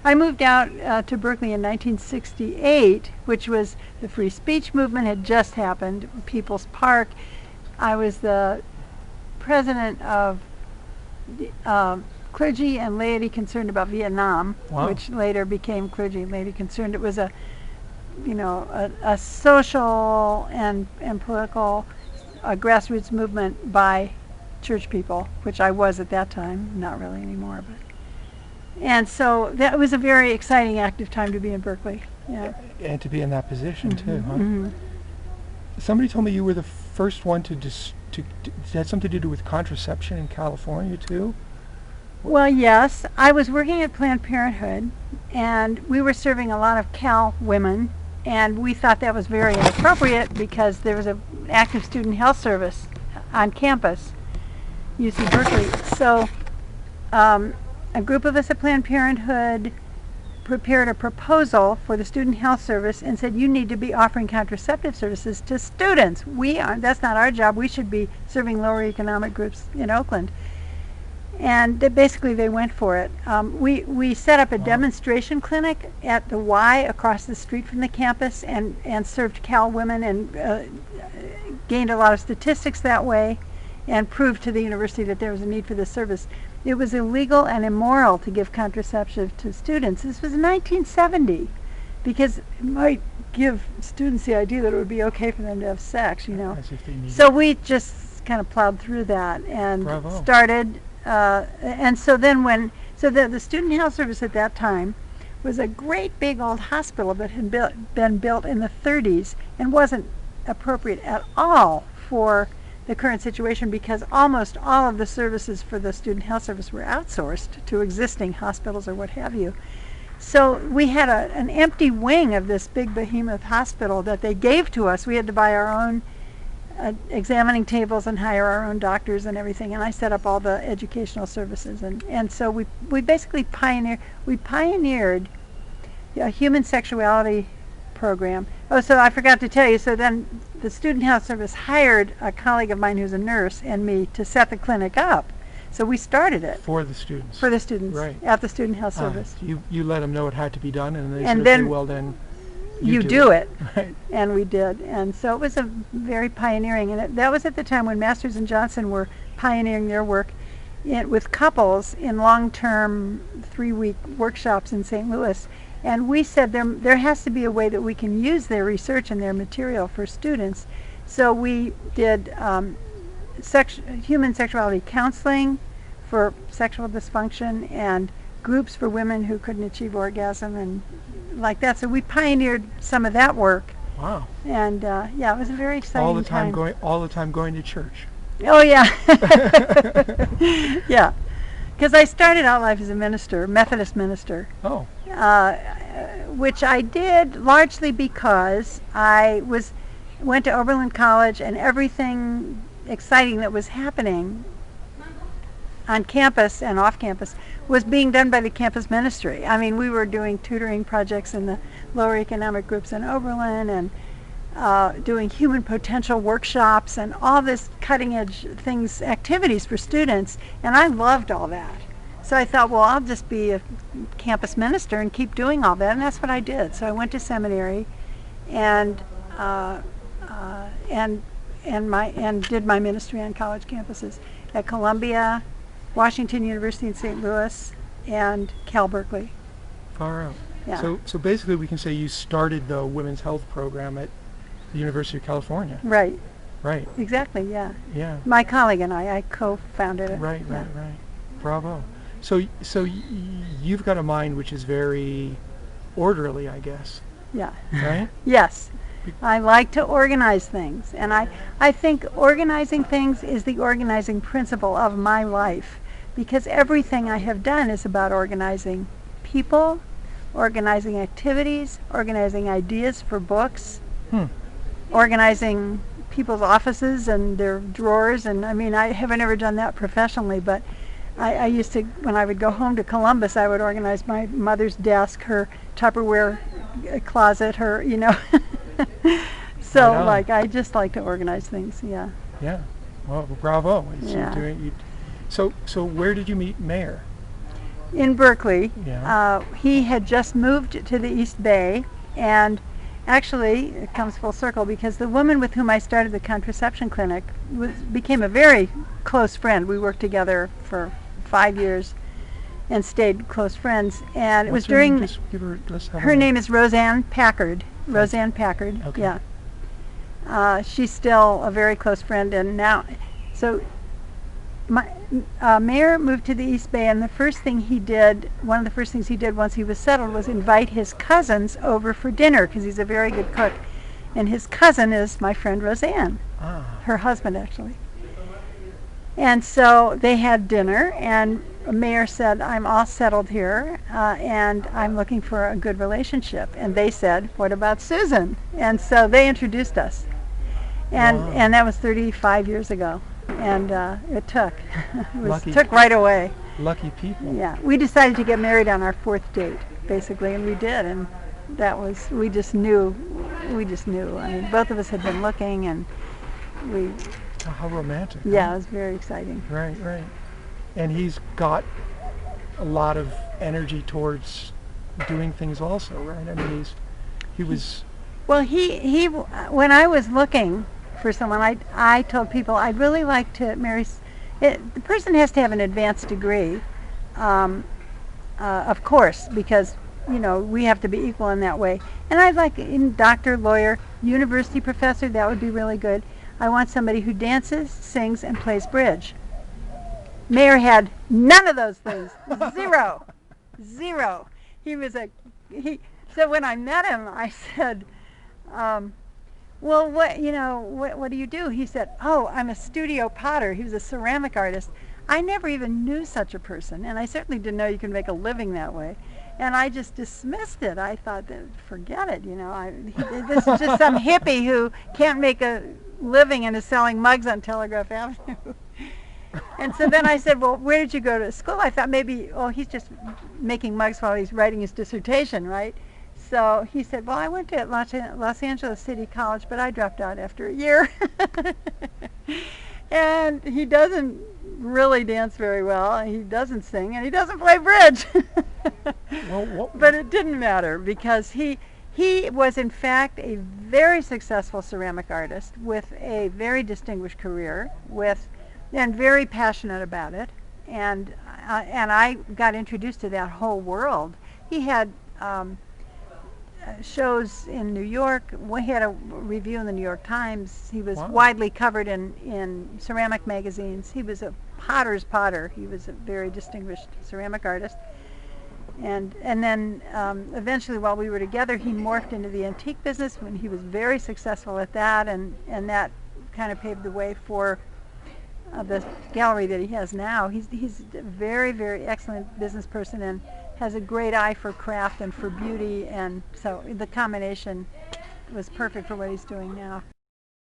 I moved out to Berkeley in 1968, which was the free speech movement had just happened, People's Park. I was the president of Clergy and Laity Concerned About Vietnam, Wow. which later became Clergy and Laity Concerned. It was a social and political grassroots movement by church people, which I was at that time, not really anymore. And so that was a very exciting, active time to be in Berkeley. Yeah. And to be in that position too, huh? Mm-hmm. Somebody told me you were the first one to it had something to do with contraception in California too. Well, yes. I was working at Planned Parenthood, and we were serving a lot of Cal women, and we thought that was very inappropriate because there was an active student health service on campus, UC Berkeley. So a group of us at Planned Parenthood prepared a proposal for the student health service and said, you need to be offering contraceptive services to students. That's not our job. We should be serving lower economic groups in Oakland. And basically they went for it. We set up a demonstration clinic at the Y across the street from the campus and served Cal women and gained a lot of statistics that way and proved to the university that there was a need for this service. It was illegal and immoral to give contraception to students. This was 1970 because it might give students the idea that it would be okay for them to have sex, As if they needed So we just kind of plowed through that and Bravo. started and so then the student health service at that time was a great big old hospital that had been built in the 30s and wasn't appropriate at all for the current situation because almost all of the services for the student health service were outsourced to existing hospitals or what have you. So we had an empty wing of this big behemoth hospital that they gave to us. We had to buy our own examining tables and hire our own doctors and everything, and I set up all the educational services, and so we basically pioneered a human sexuality program. Oh, so I forgot to tell you, so then the student health service hired a colleague of mine who's a nurse and me to set the clinic up. So we started it for the students. For the students, right. At the student health service. You let them know it had to be done, and they And said, then okay, well then you do it. Right. And we did. And so it was a very pioneering, and that was at the time when Masters and Johnson were pioneering their work with couples in long-term 3-week workshops in St. Louis. And we said there has to be a way that we can use their research and their material for students. So we did human sexuality counseling for sexual dysfunction and groups for women who couldn't achieve orgasm and like that. So we pioneered some of that work. Wow. And yeah, it was a very exciting all the time going to church. Oh yeah. Yeah. Because I started out life as a minister, Methodist minister. Oh. Which I did largely because I went to Oberlin College, and everything exciting that was happening on campus and off campus was being done by the campus ministry. I mean, we were doing tutoring projects in the lower economic groups in Oberlin and doing human potential workshops and all this cutting edge activities for students, and I loved all that. So I thought, well, I'll just be a campus minister and keep doing all that, and that's what I did. So I went to seminary and did my ministry on college campuses at Columbia, Washington University in St. Louis, and Cal Berkeley. Far out. Yeah. So basically we can say you started the women's health program at the University of California. Right. Right. Exactly, yeah. Yeah. My colleague and I co-founded it. Right, yeah. right. Bravo. So you've got a mind which is very orderly, I guess. Yeah. Right? Yes. I like to organize things, and I think organizing things is the organizing principle of my life, because everything I have done is about organizing people, organizing activities, organizing ideas for books, organizing people's offices and their drawers, and I mean, I haven't ever done that professionally, but I used to, when I would go home to Columbus, I would organize my mother's desk, her Tupperware closet, her, So, I just like to organize things, yeah. Yeah. Well, bravo. Yeah. So where did you meet Mayor? in Berkeley. Yeah. He had just moved to the East Bay, and actually, it comes full circle because the woman with whom I started the contraception clinic became a very close friend. We worked together for 5 years and stayed close friends. And it was What's her name? during Just give her, let's have her name is Roseanne Packard. Okay. Roseanne Packard. Okay. Yeah. She's still a very close friend, and now, so my Mayor moved to the East Bay, and the first thing he did, one of the first things he did once he was settled, was invite his cousins over for dinner because he's a very good cook, and his cousin is my friend Roseanne, her husband actually. And so they had dinner, and Mayor said, "I'm all settled here, and I'm looking for a good relationship." And they said, "What about Susan?" And so they introduced us, and Wow. and that was 35 years ago, and it took Lucky. took right away. Lucky people. Yeah, we decided to get married on our 4th date, basically, and we did, and that was we just knew. I mean, both of us had been looking, and we Oh, how romantic. huh? yeah, it was very exciting. Right, right. And he's got a lot of energy towards doing things also, right? I mean, he was, Well, he when I was looking for someone, I told people I'd really like to marry. The person has to have an advanced degree, of course, because we have to be equal in that way. And I'd like doctor, lawyer, university professor. That would be really good. I want somebody who dances, sings, and plays bridge. Mayor had none of those things. Zero. Zero. He was so when I met him, I said, well, what do you do? He said, "Oh, I'm a studio potter." He was a ceramic artist. I never even knew such a person, and I certainly didn't know you could make a living that way. And I just dismissed it. I thought, forget it, this is just some hippie who can't make a living and is selling mugs on Telegraph Avenue. And so then I said, "Well, where did you go to school?" I thought maybe, he's just making mugs while he's writing his dissertation, right? So he said, "Well, I went to Los Angeles City College, but I dropped out after a year." And he doesn't really dance very well, and he doesn't sing, and he doesn't play bridge. well, But it didn't matter because he was in fact a very successful ceramic artist with a very distinguished career, and very passionate about it, and I got introduced to that whole world. He had shows in New York. We had a review in the New York Times. He was Wow. widely covered in ceramic magazines. He was a potter's potter. He was a very distinguished ceramic artist. And then eventually, while we were together, he morphed into the antique business when he was very successful at that, and that kind of paved the way for the gallery that he has now. He's a very, very excellent business person and has a great eye for craft and for beauty, and so the combination was perfect for what he's doing now.